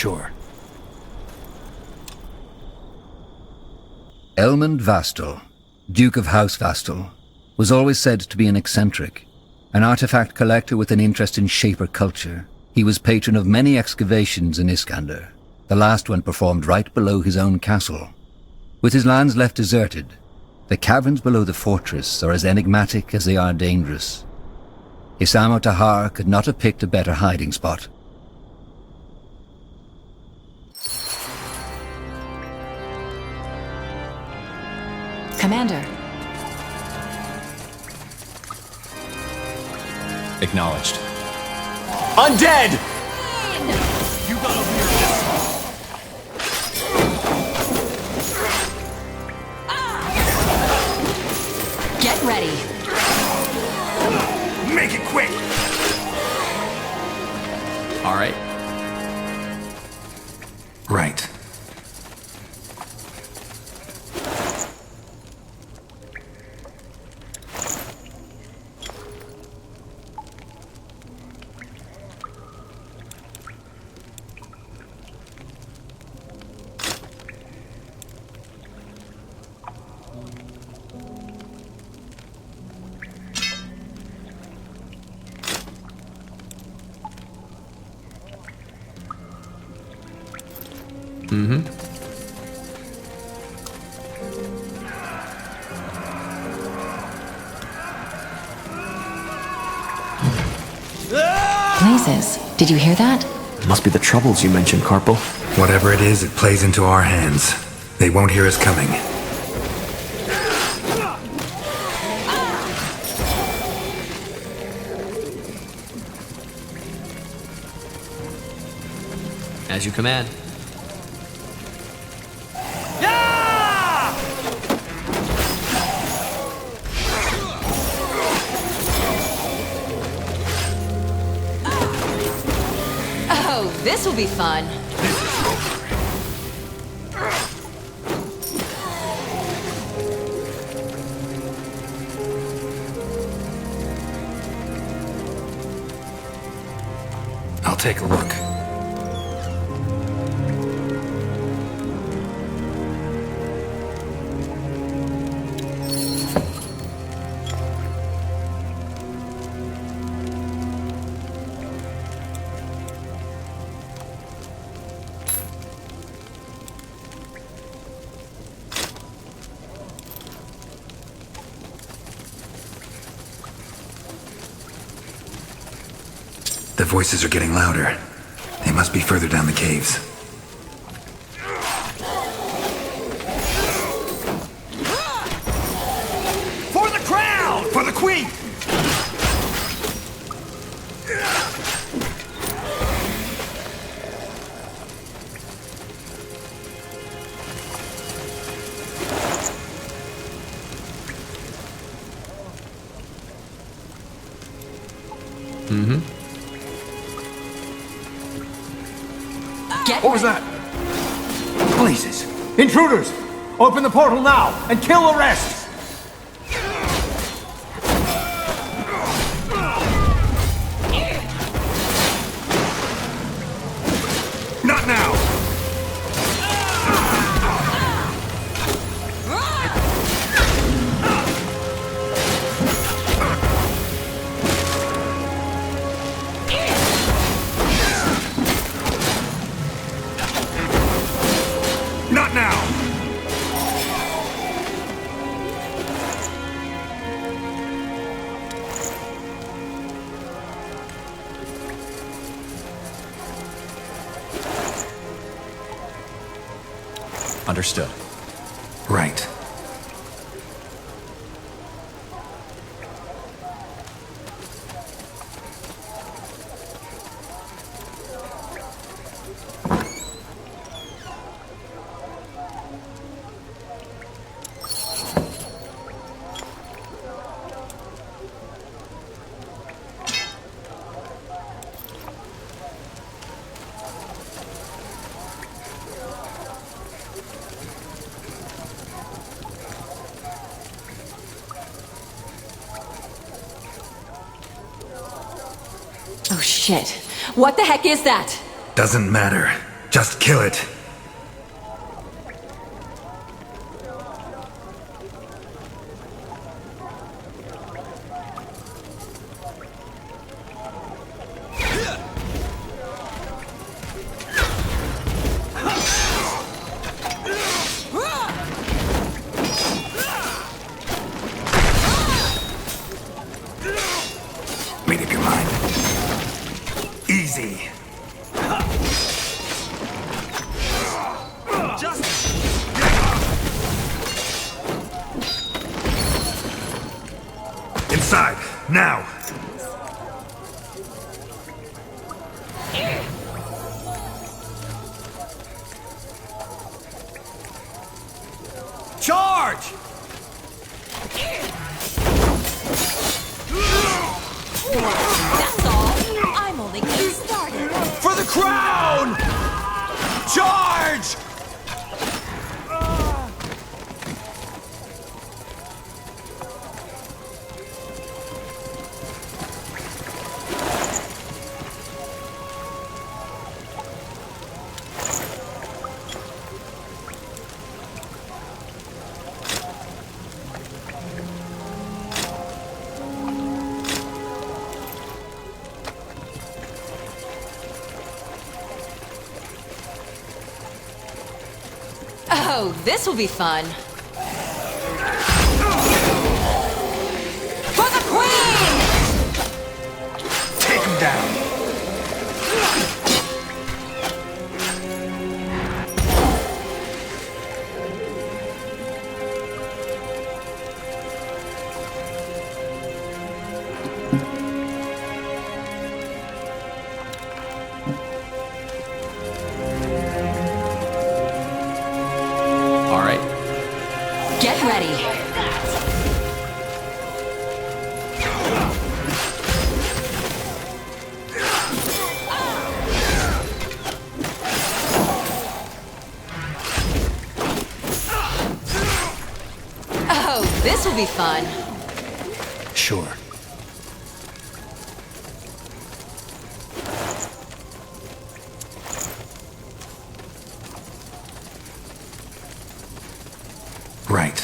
sure. Elmund Vastal, Duke of House Vastal, was always said to be an eccentric, an artifact collector with an interest in Shaper culture. He was patron of many excavations in Iskander, the last one performed right below his own castle. With his lands left deserted, the caverns below the fortress are as enigmatic as they are dangerous. Isamo Tahar could not have picked a better hiding spot. Commander. Acknowledged. Undead! You gotta hear this. Get ready. Make it quick! All right. Right. Blazes. Did you hear that? Must be the troubles you mentioned, Carpo. Whatever it is, it plays into our hands. They won't hear us coming. As you command. Oh, this will be fun. I'll take a look. The voices are getting louder. They must be further down the caves. For the crown! For the queen! What was that? Blazes! Intruders! Open the portal now and kill the rest! Not now! Not now! Understood. Right. Oh shit. What the heck is that? Doesn't matter. Just kill it. Made up your mind. Easy. Inside, now! Charge! That's all. I'm only getting started. For the crown! Charge! Oh, this will be fun. For the Queen! Take him down! All right. Get ready. Oh, this will be fun. Sure. Right.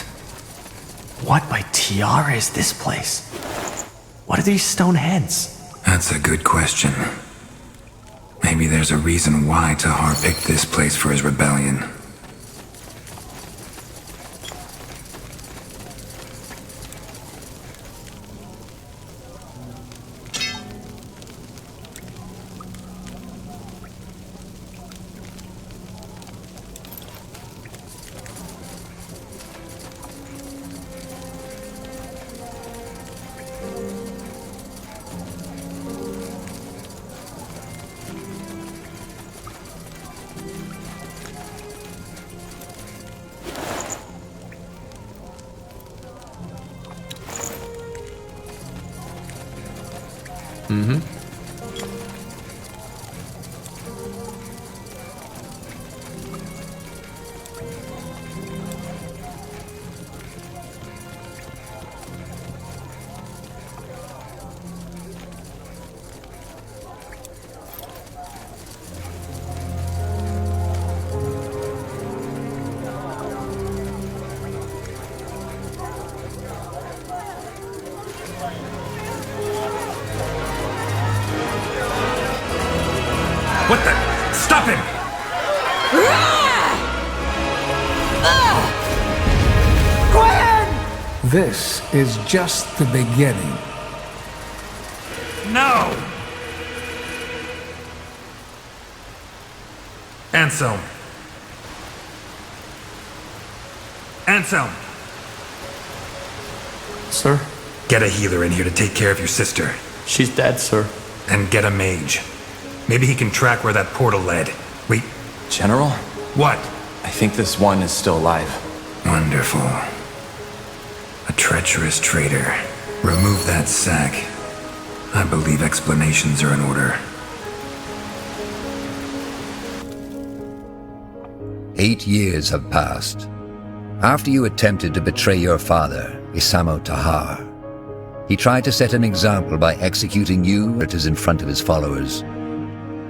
What by Tiara is this place? What are these stone heads? That's a good question. Maybe there's a reason why Tahar picked this place for his rebellion. What the? Stop him! This is just the beginning. No! Anselm. Anselm! Sir? Get a healer in here to take care of your sister. She's dead, sir. And get a mage. Maybe he can track where that portal led. Wait, General? what? I think this one is still alive. Wonderful. A treacherous traitor. Remove that sack. I believe explanations are in order. 8 years have passed. After you attempted to betray your father, Isamo Tahar, he tried to set an example by executing you in front of his followers.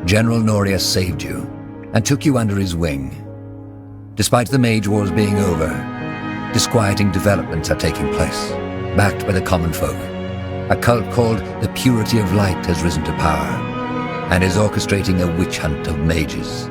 General Noria saved you, and took you under his wing. Despite the Mage Wars being over, disquieting developments are taking place, backed by the common folk. A cult called the Purity of Light has risen to power, and is orchestrating a witch hunt of mages.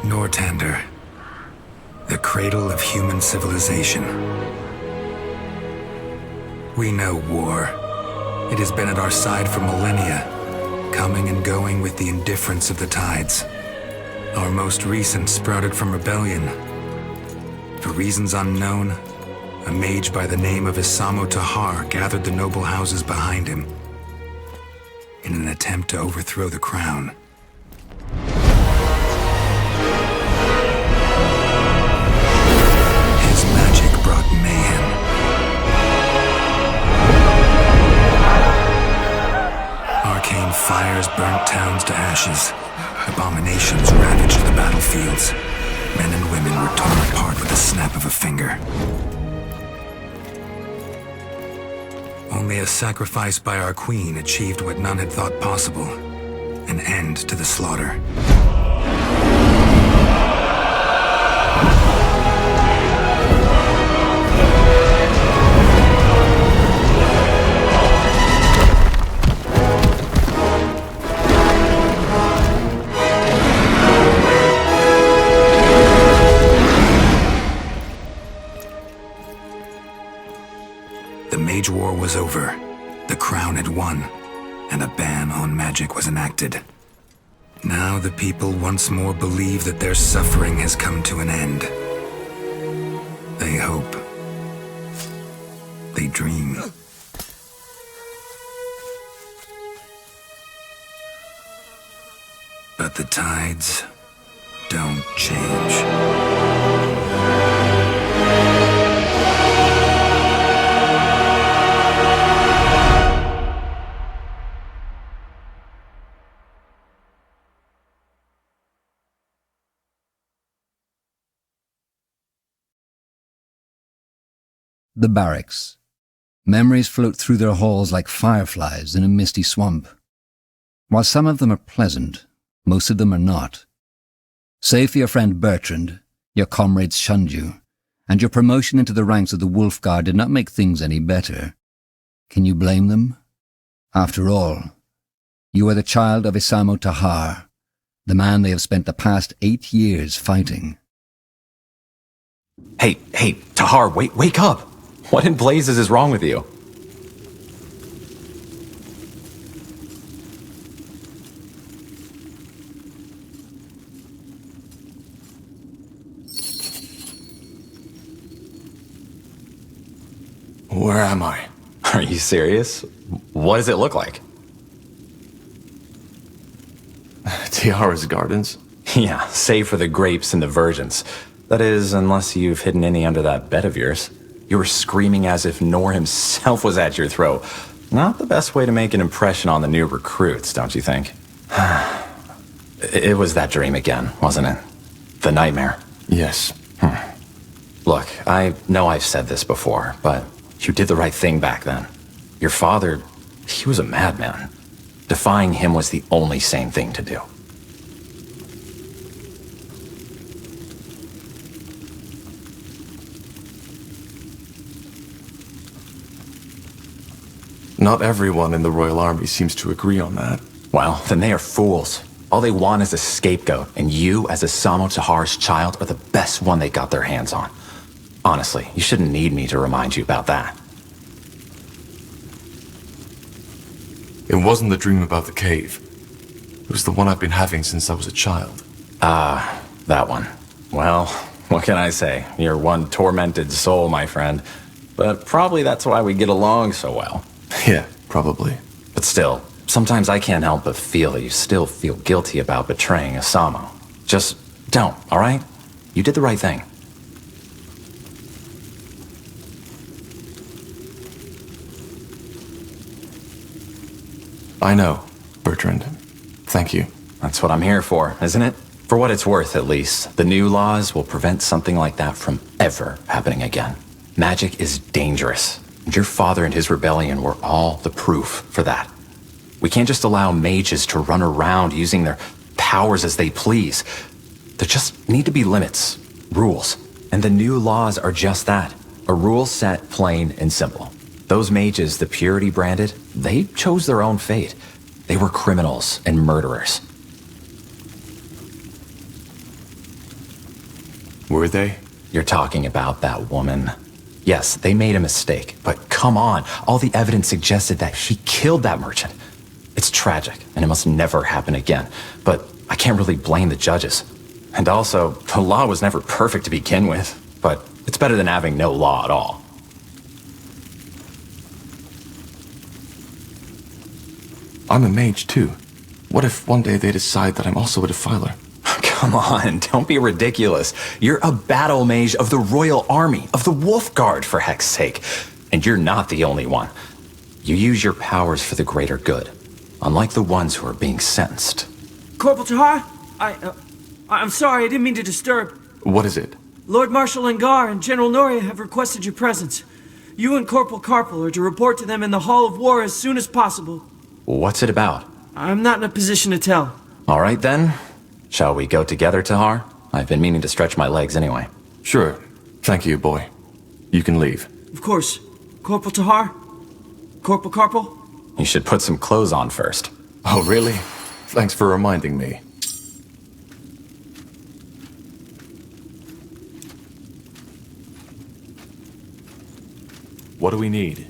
Nortander, the cradle of human civilization. We know war. It has been at our side for millennia, coming and going with the indifference of the tides. Our most recent sprouted from rebellion. For reasons unknown, a mage by the name of Isamo Tahar gathered the noble houses behind him in an attempt to overthrow the crown. His magic brought mayhem. Arcane fires burnt towns to ashes. Abominations ravaged the battlefields. Men and women were torn apart with the snap of a finger. Only a sacrifice by our queen achieved what none had thought possible: an end to the slaughter. The Mage War was over. The crown had won, and a ban on magic was enacted. Now the people once more believe that their suffering has come to an end. They hope. They dream. But the tides don't change. The Barracks. Memories float through their halls like fireflies in a misty swamp. While some of them are pleasant, most of them are not. Save for your friend Bertrand, your comrades shunned you, and your promotion into the ranks of the Wolf Guard did not make things any better. Can you blame them? After all, you are the child of Isamo Tahar, the man they have spent the past 8 years fighting. Hey, Tahar, wake up! What in blazes is wrong with you? Where am I? Are you serious? What does it look like? Tiara's gardens? Yeah, save for the grapes and the virgins. That is, unless you've hidden any under that bed of yours. You were screaming as if Nor himself was at your throat. Not the best way to make an impression on the new recruits, don't you think? It was that dream again, wasn't it? The nightmare. Yes. Look, I know I've said this before, but you did the right thing back then. Your father, he was a madman. Defying him was the only sane thing to do. Not everyone in the Royal Army seems to agree on that. Well, then they are fools. All they want is a scapegoat, and you, as Isamo Tahar's child, are the best one they got their hands on. Honestly, you shouldn't need me to remind you about that. It wasn't the dream about the cave. It was the one I've been having since I was a child. That one. Well, what can I say? You're one tormented soul, my friend. But probably that's why we get along so well. Yeah, probably. But still, sometimes I can't help but feel that you still feel guilty about betraying Isamo. Just don't, all right? You did the right thing. I know, Bertrand. Thank you. That's what I'm here for, isn't it? For what it's worth, at least, the new laws will prevent something like that from ever happening again. Magic is dangerous, and your father and his rebellion were all the proof for that. We can't just allow mages to run around using their powers as they please. There just need to be limits, rules, and the new laws are just that. A rule set plain and simple. Those mages the Purity branded, they chose their own fate. They were criminals and murderers. Were they? You're talking about that woman. Yes, they made a mistake, but come on. All the evidence suggested that she killed that merchant. It's tragic, and it must never happen again. But I can't really blame the judges. And also, the law was never perfect to begin with. But it's better than having no law at all. I'm a mage, too. What if one day they decide that I'm also a defiler? Come on, don't be ridiculous. You're a battle mage of the Royal Army, of the Wolf Guard, for heck's sake. And you're not the only one. You use your powers for the greater good, unlike the ones who are being sentenced. Corporal Tahar, I'm sorry, I didn't mean to disturb. What is it? Lord Marshal Angar and General Noria have requested your presence. You and Corporal Carpel are to report to them in the Hall of War as soon as possible. What's it about? I'm not in a position to tell. All right, then. Shall we go together, Tahar? I've been meaning to stretch my legs anyway. Sure. Thank you, boy. You can leave. Of course. Corporal Tahar? Corporal Carpel? You should put some clothes on first. Oh, really? Thanks for reminding me. What do we need?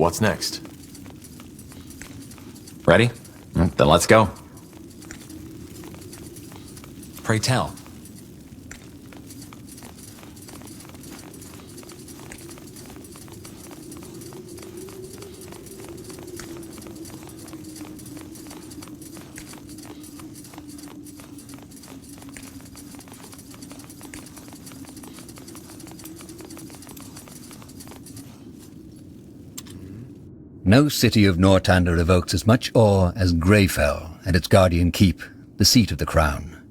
What's next? Ready? Then let's go. Pray tell. No city of Northander evokes as much awe as Greyfell and its guardian keep, the seat of the crown.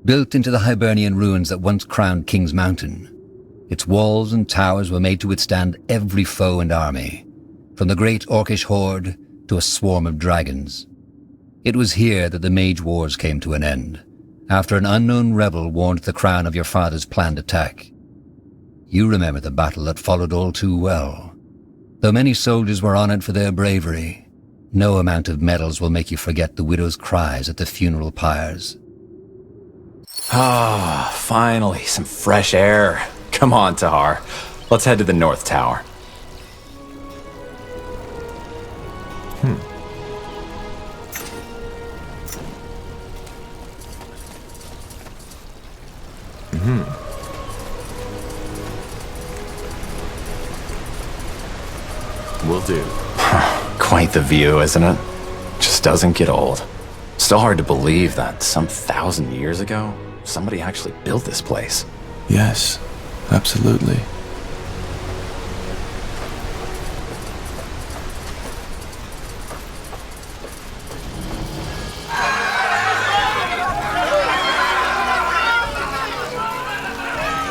Built into the Hibernian ruins that once crowned King's Mountain, its walls and towers were made to withstand every foe and army, from the great Orcish horde to a swarm of dragons. It was here that the Mage Wars came to an end, after an unknown rebel warned the crown of your father's planned attack. You remember the battle that followed all too well. Though many soldiers were honored for their bravery, no amount of medals will make you forget the widow's cries at the funeral pyres. Ah, finally, some fresh air. Come on, Tahar. Let's head to the North Tower. Will do. Quite the view, isn't it? Just doesn't get old. Still hard to believe that some 1,000 years ago, somebody actually built this place. Yes, absolutely.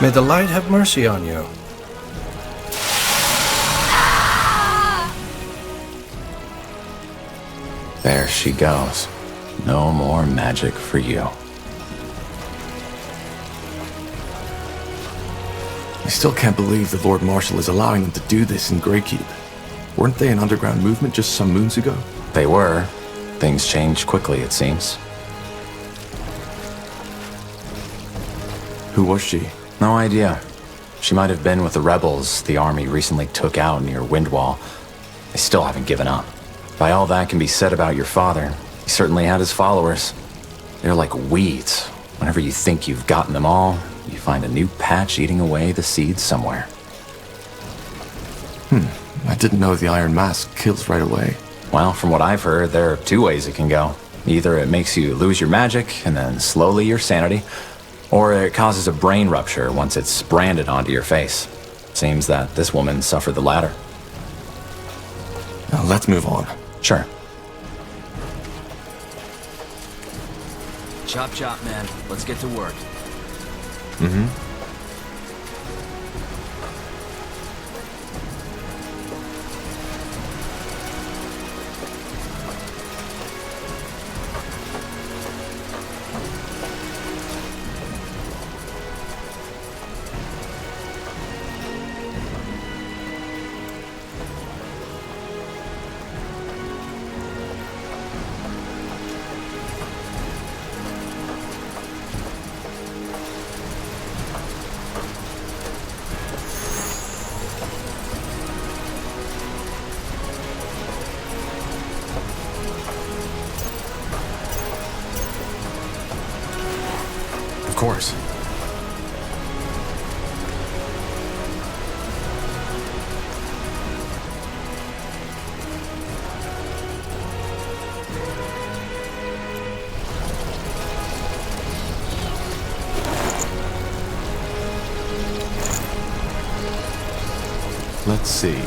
May the light have mercy on you. There she goes. No more magic for you. I still can't believe the Lord Marshal is allowing them to do this in Greykeep. Weren't they an underground movement just some moons ago? They were. Things changed quickly, it seems. Who was she? No idea. She might have been with the rebels the army recently took out near Windwall. They still haven't given up. By all that can be said about your father, he certainly had his followers. They're like weeds. Whenever you think you've gotten them all, you find a new patch eating away the seeds somewhere. I didn't know the Iron Mask kills right away. Well, from what I've heard, there are two ways it can go. Either it makes you lose your magic and then slowly your sanity, or it causes a brain rupture once it's branded onto your face. Seems that this woman suffered the latter. Now, let's move on. Sure. Chop chop, man. Let's get to work. Of course. Let's see.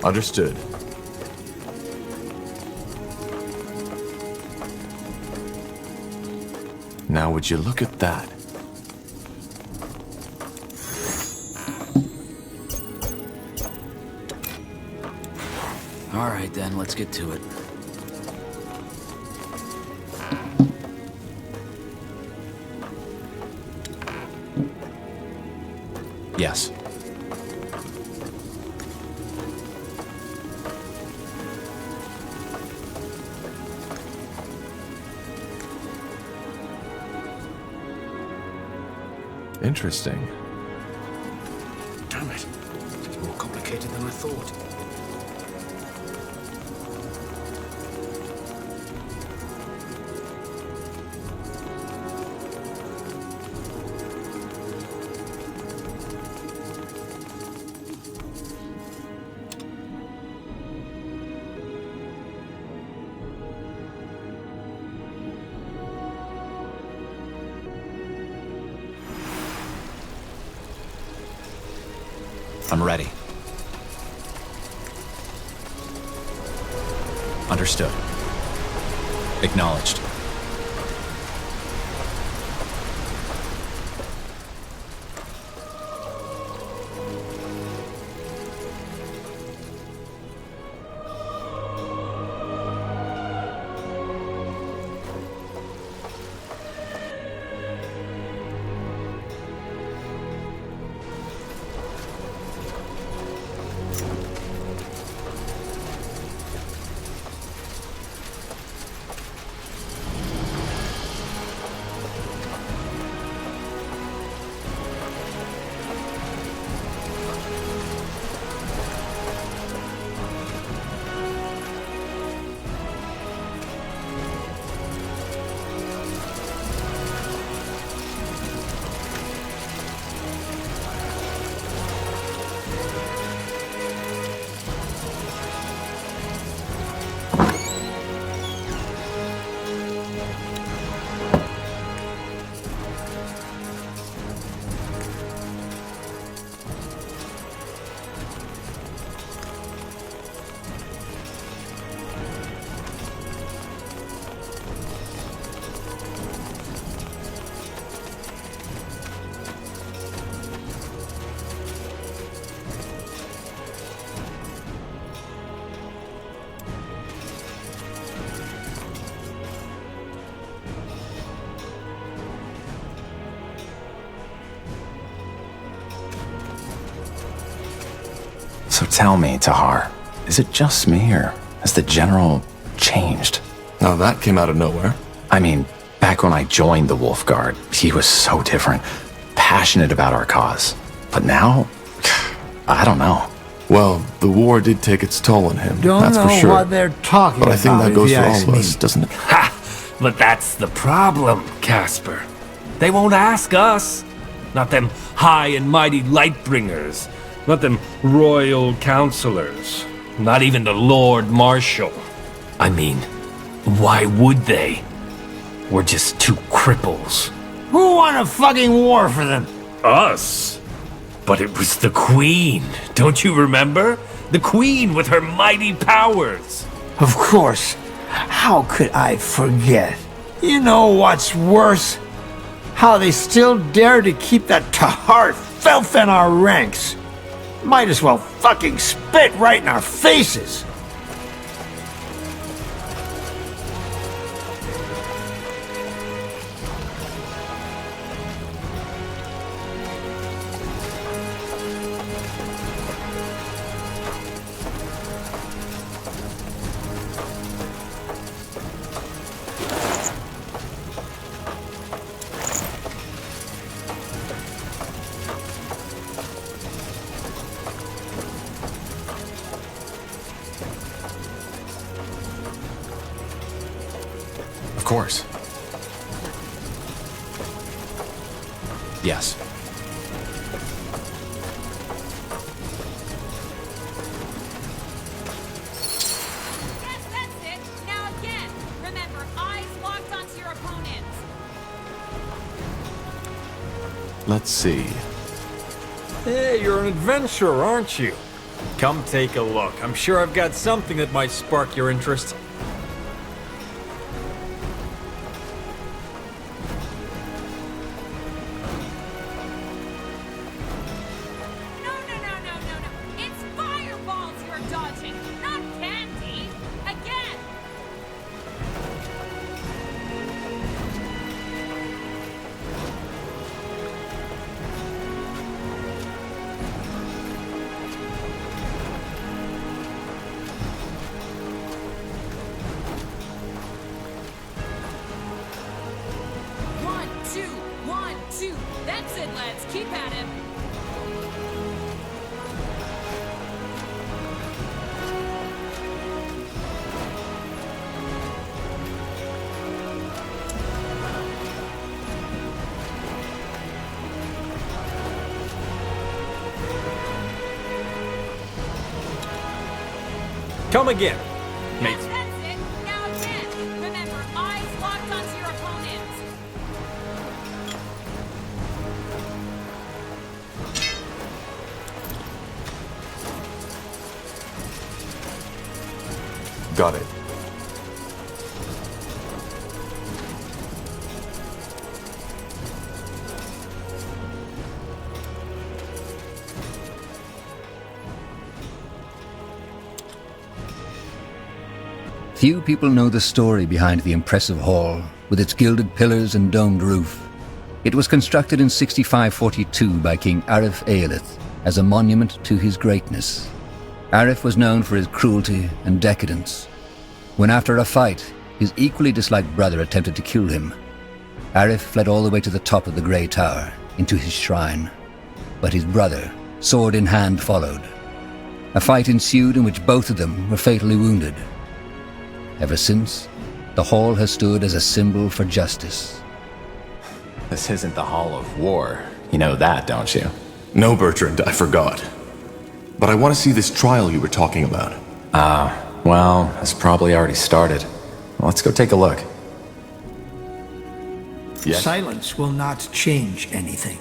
Understood. Now would you look at that? All right, then, let's get to it. Yes. Interesting. Damn it. It's more complicated than I thought. I'm ready. Understood. Acknowledged. So tell me, Tahar, is it just me, or has the general changed? Now that came out of nowhere. I mean, back when I joined the Wolf Guard, he was so different, passionate about our cause. But now, I don't know. Well, the war did take its toll on him, Don't that's know for sure. what they're talking But I think about, that if goes you for all ask of me. us, doesn't it? Ha! But that's the problem, Casper. They won't ask us. Not them high and mighty Lightbringers. Not them royal counselors. Not even the Lord Marshal. I mean, why would they? We're just two cripples. Who won a fucking war for them? Us? But it was the Queen. Don't you remember? The Queen with her mighty powers. Of course. How could I forget? You know what's worse? How they still dare to keep that Tahar filth in our ranks. Might as well fucking spit right in our faces. Of course. Yes. Yes, that's it. Now again. Remember, eyes locked onto your opponents. Let's see. Hey, you're an adventurer, aren't you? Come take a look. I'm sure I've got something that might spark your interest. Come again. Mates. That's it. Now again. Remember, eyes locked onto your opponents. Got it. Few people know the story behind the impressive hall, with its gilded pillars and domed roof. It was constructed in 6542 by King Arif Aelith as a monument to his greatness. Arif was known for his cruelty and decadence. When after a fight, his equally disliked brother attempted to kill him, Arif fled all the way to the top of the Grey Tower, into his shrine. But his brother, sword in hand, followed. A fight ensued in which both of them were fatally wounded. Ever since, the hall has stood as a symbol for justice. This isn't the Hall of War. You know that, don't you? No, Bertrand, I forgot. But I want to see this trial you were talking about. Well, it's probably already started. Let's go take a look. Yes? Silence will not change anything.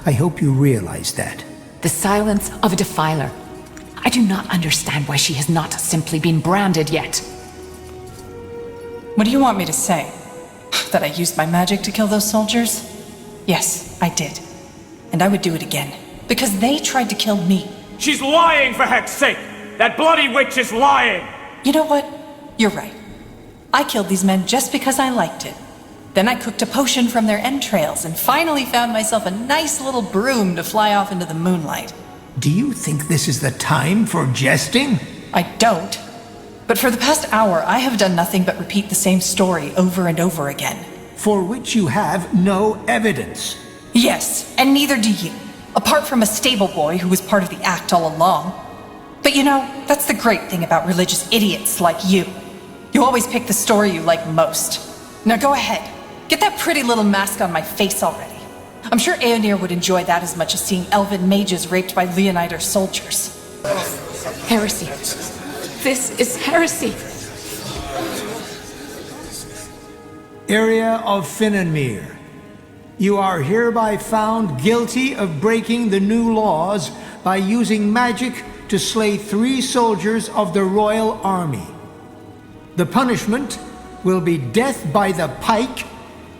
I hope you realize that. The silence of a defiler. I do not understand why she has not simply been branded yet. What do you want me to say? That I used my magic to kill those soldiers? Yes, I did. And I would do it again. Because they tried to kill me. She's lying, for heck's sake! That bloody witch is lying! You know what? You're right. I killed these men just because I liked it. Then I cooked a potion from their entrails and finally found myself a nice little broom to fly off into the moonlight. Do you think this is the time for jesting? I don't. But for the past hour, I have done nothing but repeat the same story over and over again. For which you have no evidence. Yes, and neither do you. Apart from a stable boy who was part of the act all along. But you know, that's the great thing about religious idiots like you. You always pick the story you like most. Now go ahead. Get that pretty little mask on my face already. I'm sure Aonir would enjoy that as much as seeing elven mages raped by Leonider soldiers. Heresy. This is heresy. Yria of Finnanmere, you are hereby found guilty of breaking the new laws by using magic to slay 3 soldiers of the royal army. The punishment will be death by the pike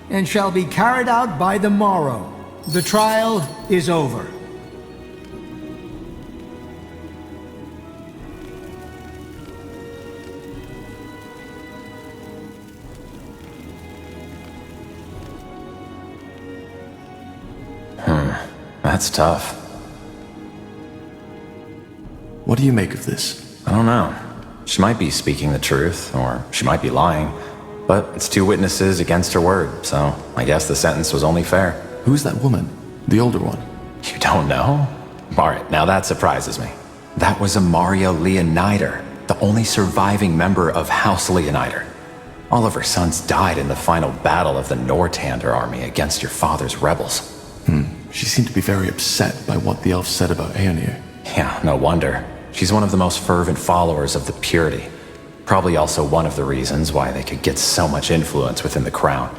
and shall be carried out by the morrow. The trial is over. That's tough. What do you make of this? I don't know. She might be speaking the truth, or she might be lying. But it's 2 witnesses against her word, so I guess the sentence was only fair. Who's that woman? The older one? You don't know? Alright, now that surprises me. That was Amaria Leonider, the only surviving member of House Leonider. All of her sons died in the final battle of the Nortander army against your father's rebels. She seemed to be very upset by what the elf said about Aonir. Yeah, no wonder. She's one of the most fervent followers of the purity. Probably also one of the reasons why they could get so much influence within the crown.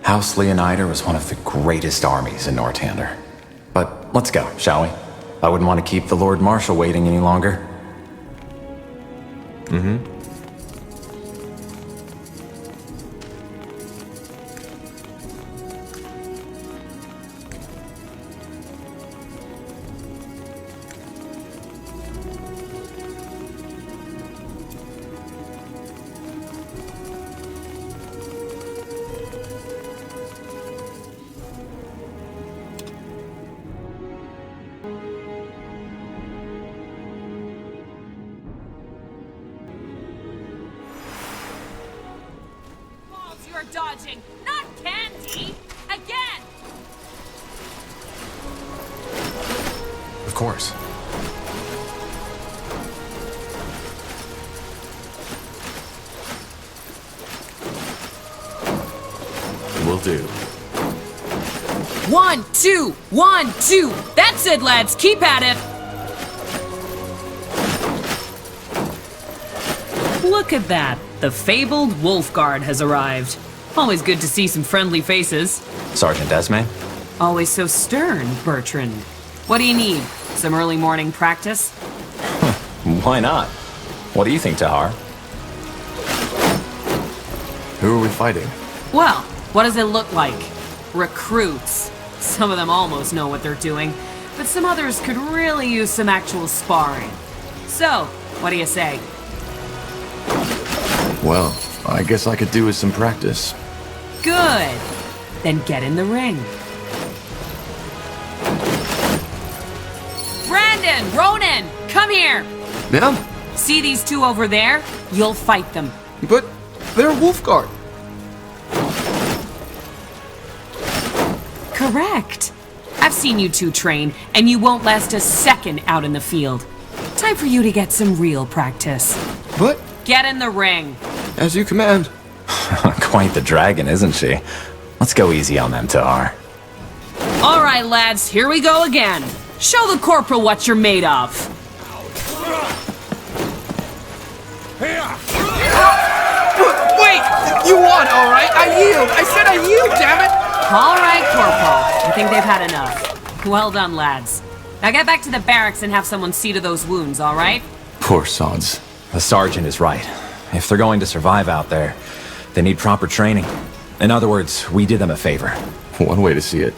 House Leonider was one of the greatest armies in Nortander. But let's go, shall we? I wouldn't want to keep the Lord Marshal waiting any longer. You're dodging, not candy! Again! Of course. Will do. 1, 2, 1, 2! That's it, lads! Keep at it! Look at that. The fabled Wolf Guard has arrived. Always good to see some friendly faces. Sergeant Esme? Always so stern, Bertrand. What do you need? Some early morning practice? Why not? What do you think, Tahar? Who are we fighting? Well, what does it look like? Recruits. Some of them almost know what they're doing, but some others could really use some actual sparring. So, what do you say? Well, I guess I could do with some practice. Good. Then get in the ring. Brandon, Ronan, come here. Ma'am? See these two over there? You'll fight them. But they're Wolfguard. Correct. I've seen you two train, and you won't last a second out in the field. Time for you to get some real practice. But get in the ring. As you command. Quite the dragon, isn't she? Let's go easy on them, Tahar. All right, lads, here we go again. Show the corporal what you're made of. Wait! You won, all right? I yield! I said I yield, damn it! All right, Corporal. I think they've had enough. Well done, lads. Now get back to the barracks and have someone see to those wounds, all right? Poor sods. The sergeant is right. If they're going to survive out there, they need proper training. In other words, we did them a favor. One way to see it.